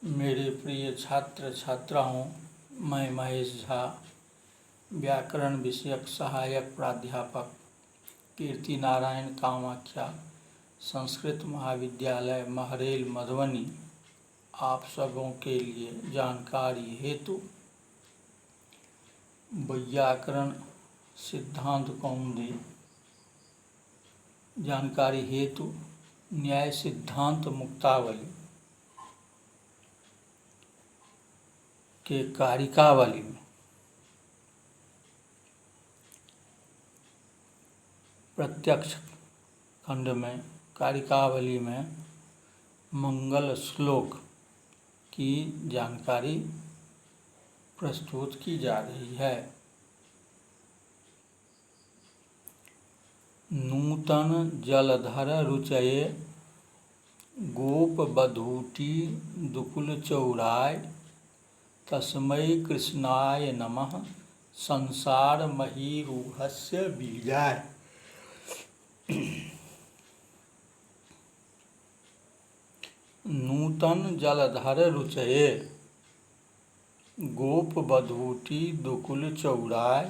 मेरे प्रिय छात्र छात्राओं, मैं महेश झा, व्याकरण विषयक सहायक प्राध्यापक, कीर्ति नारायण कामाख्या संस्कृत महाविद्यालय महरेल मधुबनी, आप सबों के लिए जानकारी हेतु व्याकरण सिद्धांत कौमुदी जानकारी हेतु न्याय सिद्धांत मुक्तावली के कारिकावली में प्रत्यक्ष खंड में कारिकावली में मंगल श्लोक की जानकारी प्रस्तुत की जा रही है। नूतन जलधर रुचये गोप बधूटी दुकुल चौराय तस्मै कृष्णाय नमः संसार महीरूहस्य बीजाय। नूतन जलधर रुचये गोप बधूटी दुकुल चौराय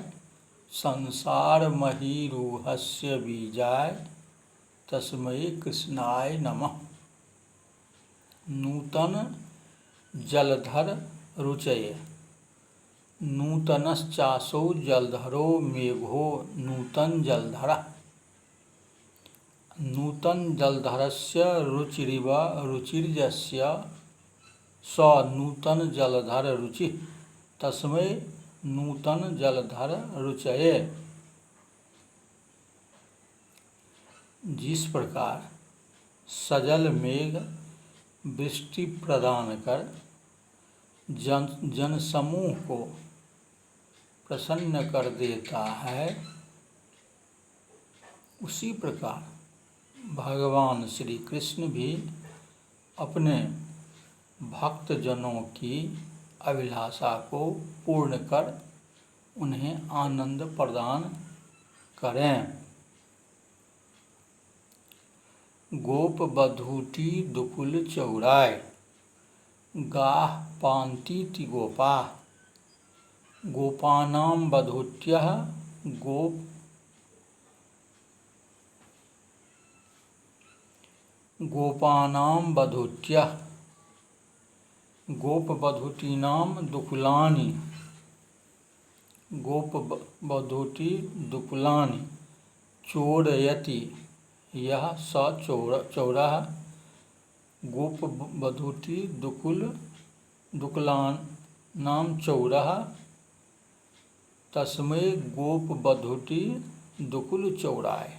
संसार महीरूहस्य बीजाय तस्मै कृष्णाय नमः। नूतन जलधर रुचये, नूतनश्चासौ जलधरो मेघो नूतन जलधरः। नूतन जलधरस्य रुचिरिव रुचिर्यस्य स नूतन जलधर रुचिः तस्मै नूतन जलधर रुचये। जिस प्रकार सजल मेघ वृष्टि प्रदान कर जनसमूह को प्रसन्न कर देता है, उसी प्रकार भगवान श्री कृष्ण भी अपने भक्तजनों की अभिलाषा को पूर्ण कर उन्हें आनंद प्रदान करें। गोप बधूटी दुकुल चौराय गाः पान्तीति गोपाः गोपानां बधूट्यः गोपानां बधूट्यः गोपबधूटीनां दुकुलानि गोपबधूटी दुकुलानि चोरयति यः स चोरः गोपबधूटी दुकुलानां चोरः तस्मै गोपबधूटी दुकुल चौराय।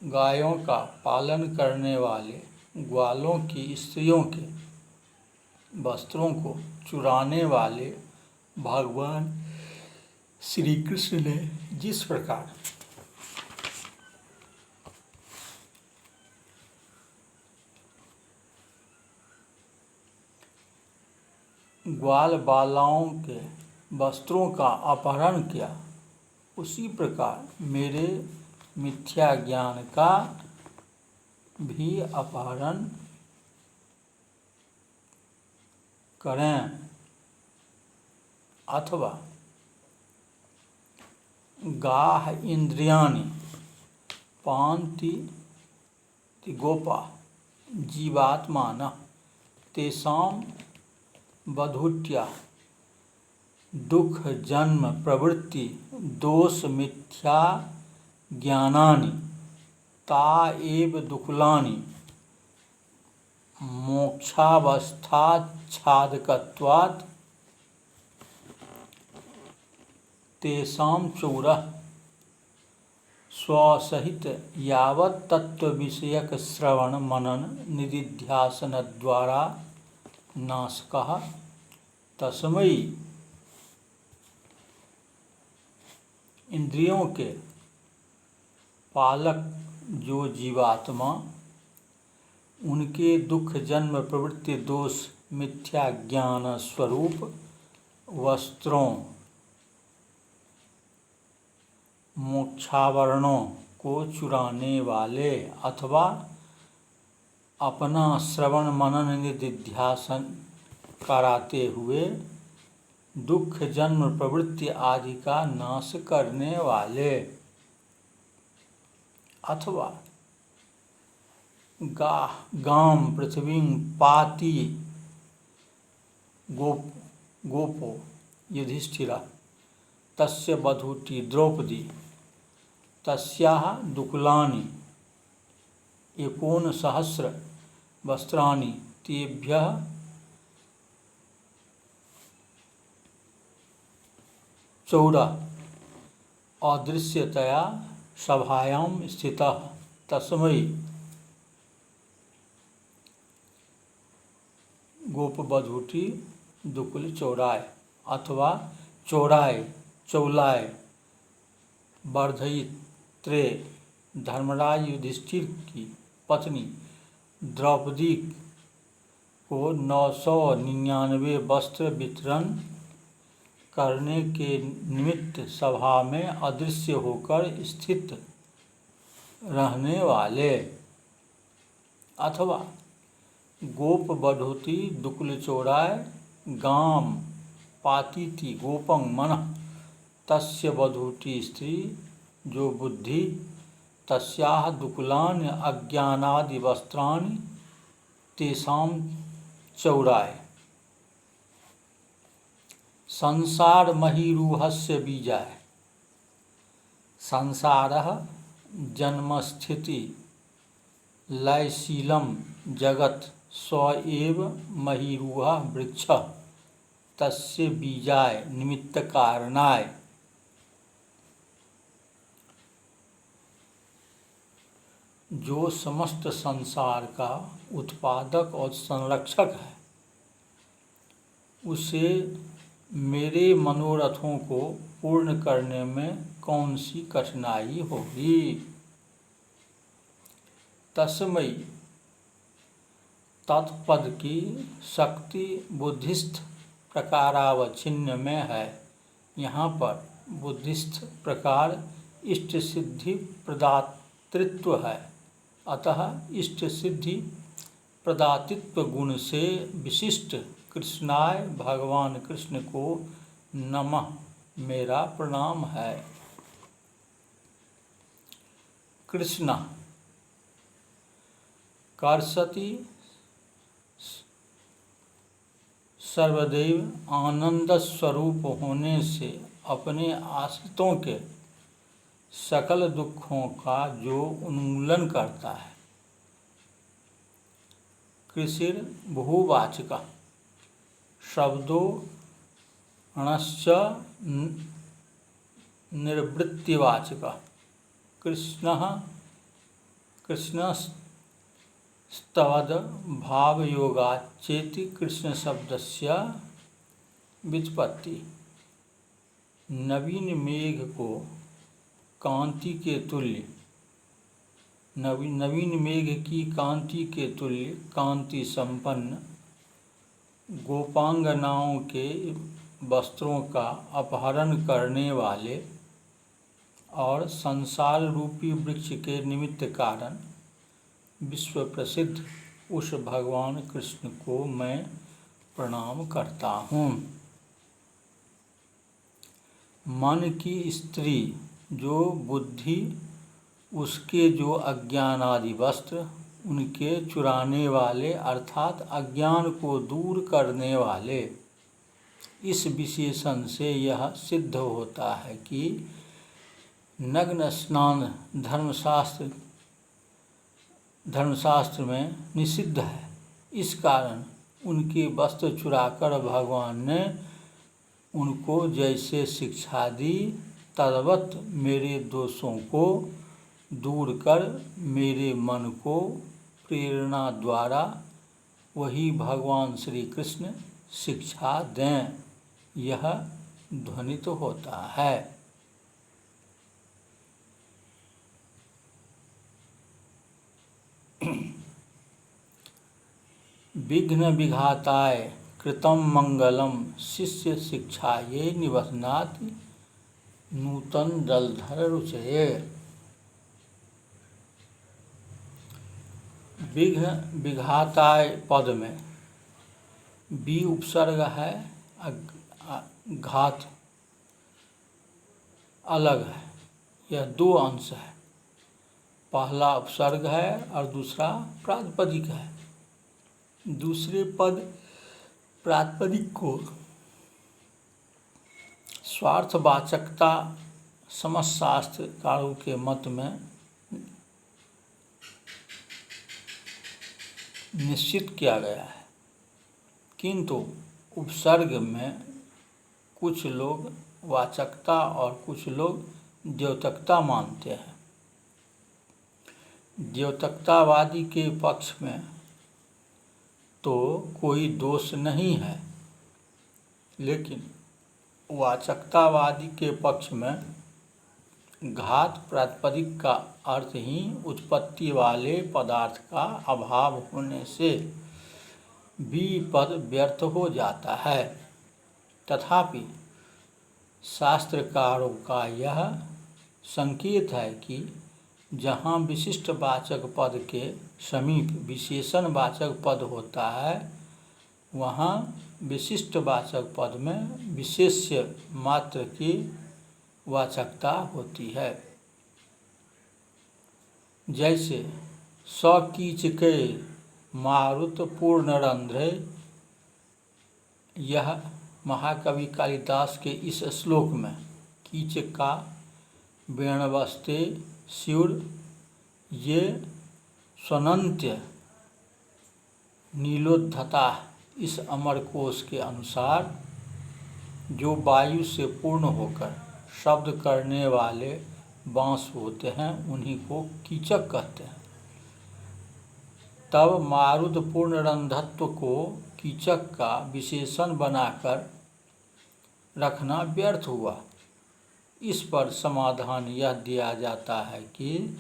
गायों का पालन करने वाले ग्वालों की स्त्रियों के वस्त्रों को चुराने वाले भगवान श्री कृष्ण ने जिस प्रकार ग्वाल बालाओं के वस्त्रों का अपहरण किया, उसी प्रकार मेरे मिथ्या ज्ञान का भी अपहरण करें। अथवा गाः इंद्रियाणि पान्ति गोपा जीवात्मानः तेषां बधूट्या दुख जन्म प्रवृत्ति दोष मिथ्या ज्ञानानि ता एव दुकुलानि मोक्षावस्थाच्छादकत्वात् तेषां चोरः स्वसहित यावत् तत्व विषयक श्रवण मनन निदिध्यासन द्वारा नाशकः तस्मै। इंद्रियों के पालक जो जीवात्मा उनके दुख जन्म प्रवृत्ति दोष मिथ्या ज्ञान स्वरूप वस्त्रों मोक्षावरणों को चुराने वाले अथवा अपना श्रवण मनन निधिध्यासन कराते हुए दुख जन्म प्रवृत्ति आदि का नाश करने वाले, अथवा गाम पृथ्वी पाति गोपो युधिष्ठिरा तस्य वधूटी द्रौपदी तस्याः दुकुलानि 19 वस्त्राणि तेभ्यः चौरा अदृश्यतया सभायां स्थितः तस्मै गोपवधूटी दुकुल चौराय अथवा चौलाय वर्धयित्रे धर्मराज युधिष्ठिर की पत्नी द्रौपदी को 999 वस्त्र वितरण करने के निमित्त सभा में अदृश्य होकर स्थित रहने वाले, अथवा गोप वधूटी दुकुल चौराय गाम पातीति गोपं मनः तस्य वधूटी स्त्री जो बुद्धि तस्याः दुकुलानि अज्ञानादि वस्त्राणि तेषां चौराय संसार महिरूहस्य बीजाय संसारः जन्मस्थिति लयशीलं जगत् स एव महिरूहः वृक्षः तस्य बीजाय निमित्त कारणाय जो समस्त संसार का उत्पादक और संरक्षक है, उसे मेरे मनोरथों को पूर्ण करने में कौन सी कठिनाई होगी। तस्मै तत्पद की शक्ति बुद्धिस्थ प्रकारावच्छिन्न में है। यहाँ पर बुद्धिस्थ प्रकार इष्ट सिद्धि प्रदातृत्व है, अतः इष्ट सिद्धि प्रदातित्व गुण से विशिष्ट कृष्णाय भगवान कृष्ण को नमः मेरा प्रणाम है। कृष्ण कर्षति सर्वदैव आनंद स्वरूप होने से अपने आश्रितों के सकल दुखों का जो उन्मूलन करता है। कृषिर बहुवाचक शब्दों अणश्च निर्वृत्तिवाचक कृष्णस्तवद भावयोगाच्चेति कृष्ण शब्दस्य व्युत्पत्ति। नवीन मेघ को कांति के तुल्य नवीन मेघ की कांति के तुल्य कांति संपन्न गोपांगनाओं के वस्त्रों का अपहरण करने वाले और संसार रूपी वृक्ष के निमित्त कारण विश्व प्रसिद्ध उस भगवान कृष्ण को मैं प्रणाम करता हूँ। मन की स्त्री जो बुद्धि उसके जो अज्ञान आदि वस्त्र उनके चुराने वाले अर्थात अज्ञान को दूर करने वाले, इस विशेषण से यह सिद्ध होता है कि नग्न स्नान धर्मशास्त्र में निषिद्ध है। इस कारण उनके वस्त्र चुराकर भगवान ने उनको जैसे शिक्षा दी, तद्वत् मेरे दोषों को दूर कर मेरे मन को प्रेरणा द्वारा वही भगवान श्री कृष्ण शिक्षा दें, यह ध्वनित होता है। विघ्न विघाताय कृतं मंगलम शिष्य शिक्षायै निबध्नाति नूतन जलधर रुचये। विघाताय पद में बी उपसर्ग है, घात अलग है। यह दो अंश है, पहला उपसर्ग है और दूसरा प्रातिपदिक है। दूसरे पद प्रातिपदिक को स्वार्थवाचकता समाजशास्त्रकारों के मत में निश्चित किया गया है, किंतु उपसर्ग में कुछ लोग वाचकता और कुछ लोग द्योतकता मानते हैं। द्योतकतावादी के पक्ष में तो कोई दोष नहीं है, लेकिन वाचकतावादी के पक्ष में घात प्रातिपदिक का अर्थ ही उत्पत्ति वाले पदार्थ का अभाव होने से बी पद व्यर्थ हो जाता है। तथापि शास्त्रकारों का यह संकेत है कि जहाँ विशिष्टवाचक पद के समीप विशेषणवाचक पद होता है, वहाँ विशिष्टवाचक पद में विशेष्य मात्र की वाचकता होती है। जैसे सकीचके मारुत पूर्णरंध्रे, यह महाकवि कालिदास के इस श्लोक में कीचका वेणवस्ते स्युर ये स्वनंत्य नीलोद्धता, इस अमरकोश के अनुसार जो वायु से पूर्ण होकर शब्द करने वाले बांस होते हैं उन्हीं को कीचक कहते हैं। तब मारुत पूर्णरंध्रत्व को कीचक का विशेषण बनाकर रखना व्यर्थ हुआ। इस पर समाधान यह दिया जाता है कि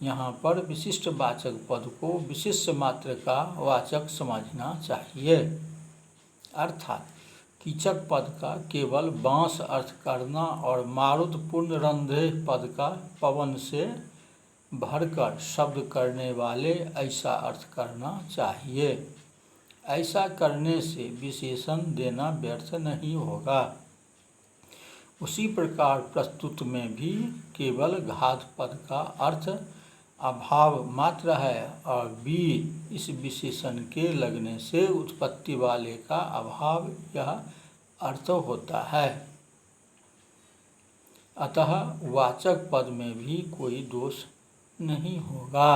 यहाँ पर विशिष्टवाचक पद को विशिष्ट मात्र का वाचक समझना चाहिए, अर्थात कीचक पद का केवल बांस अर्थ करना और मारुत पूर्णरंध्रे पद का पवन से भरकर शब्द करने वाले ऐसा अर्थ करना चाहिए। ऐसा करने से विशेषण देना व्यर्थ नहीं होगा। उसी प्रकार प्रस्तुत में भी केवल घात पद का अर्थ अभाव मात्र है और बी इस विशेषण के लगने से उत्पत्ति वाले का अभाव यह अर्थ होता है। अतः वाचक पद में भी कोई दोष नहीं होगा।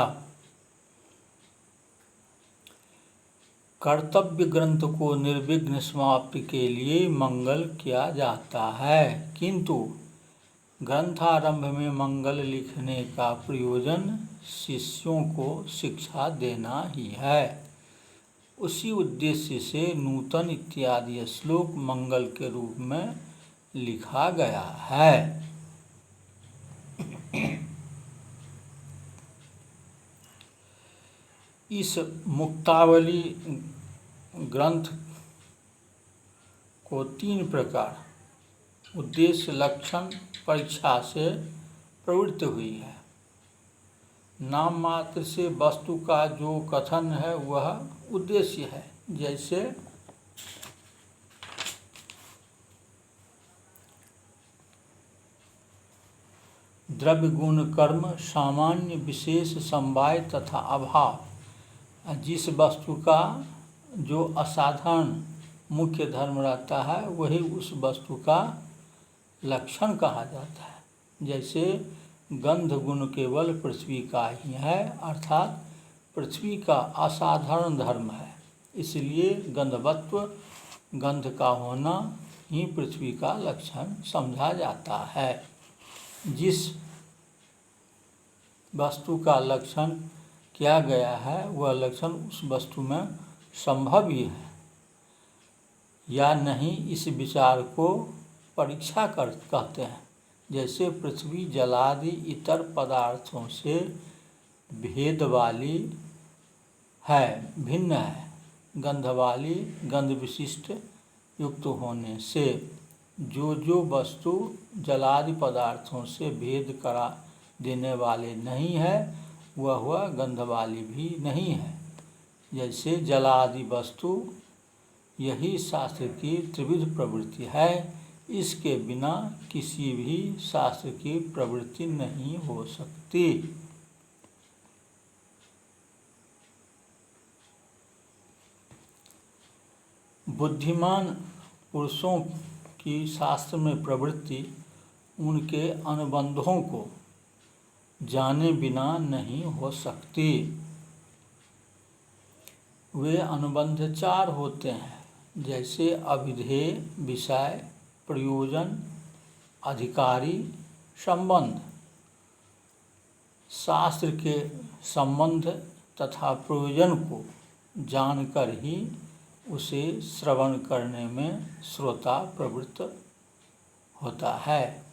कर्तव्य ग्रंथ को निर्विघ्न समाप्ति के लिए मंगल किया जाता है, किंतु ग्रंथारंभ में मंगल लिखने का प्रयोजन शिष्यों को शिक्षा देना ही है। उसी उद्देश्य से नूतन इत्यादि श्लोक मंगल के रूप में लिखा गया है। इस मुक्तावली ग्रंथ को 3 प्रकार उद्देश्य, लक्षण, परीक्षा से प्रवृत्त हुई है। नाम मात्र से वस्तु का जो कथन है वह उद्देश्य है। जैसे द्रव्य गुण कर्म सामान्य विशेष समवाय तथा अभाव, जिस वस्तु का जो असाधारण मुख्य धर्म रहता है वही उस वस्तु का लक्षण कहा जाता है। जैसे गंध गुण केवल पृथ्वी का ही है, अर्थात पृथ्वी का असाधारण धर्म है, इसलिए गंधवत्व, गंध का होना ही पृथ्वी का लक्षण समझा जाता है। जिस वस्तु का लक्षण किया गया है वह लक्षण उस वस्तु में संभव ही है या नहीं, इस विचार को परीक्षा कहते हैं। जैसे पृथ्वी जलादि इतर पदार्थों से भेद वाली है, भिन्न है, गंध वाली, गंध विशिष्ट युक्त होने से जो वस्तु जलादि पदार्थों से भेद करा देने वाले नहीं है वह गंध वाली भी नहीं है। जैसे जलादि वस्तु, यही शास्त्र की त्रिविध प्रवृत्ति है। इसके बिना किसी भी शास्त्र की प्रवृत्ति नहीं हो सकती। बुद्धिमान पुरुषों की शास्त्र में प्रवृत्ति उनके अनुबंधों को जाने बिना नहीं हो सकती। वे अनुबंध 4 होते हैं, जैसे अभिधेय, विषय, प्रयोजन, अधिकारी, संबंध। शास्त्र के संबंध तथा प्रयोजन को जानकर ही उसे श्रवण करने में श्रोता प्रवृत्त होता है।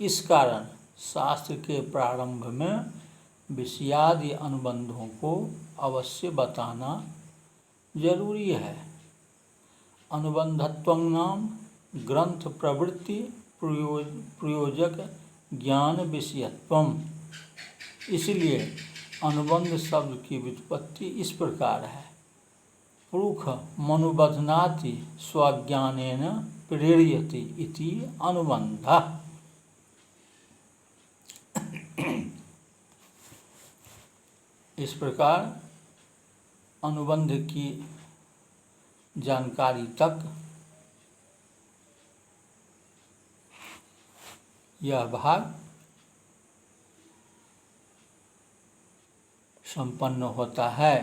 इस कारण शास्त्र के प्रारंभ में विषयादि अनुबंधों को अवश्य बताना जरूरी है। अनुबंधत्वं नाम ग्रंथ प्रवृत्ति प्रयोजक ज्ञान विषयत्वम। इसलिए अनुबंध शब्द की व्युत्पत्ति इस प्रकार है। पुरुष मनुबध्नाति स्वज्ञानेन प्रेरयति इति अनुबंधः। इस प्रकार अनुबंध की जानकारी तक यह भाग संपन्न होता है।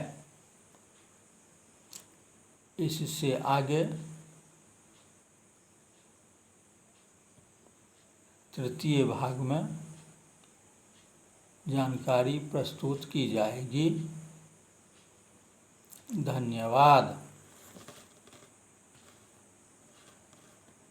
इससे आगे तृतीय भाग में जानकारी प्रस्तुत की जाएगी। धन्यवाद।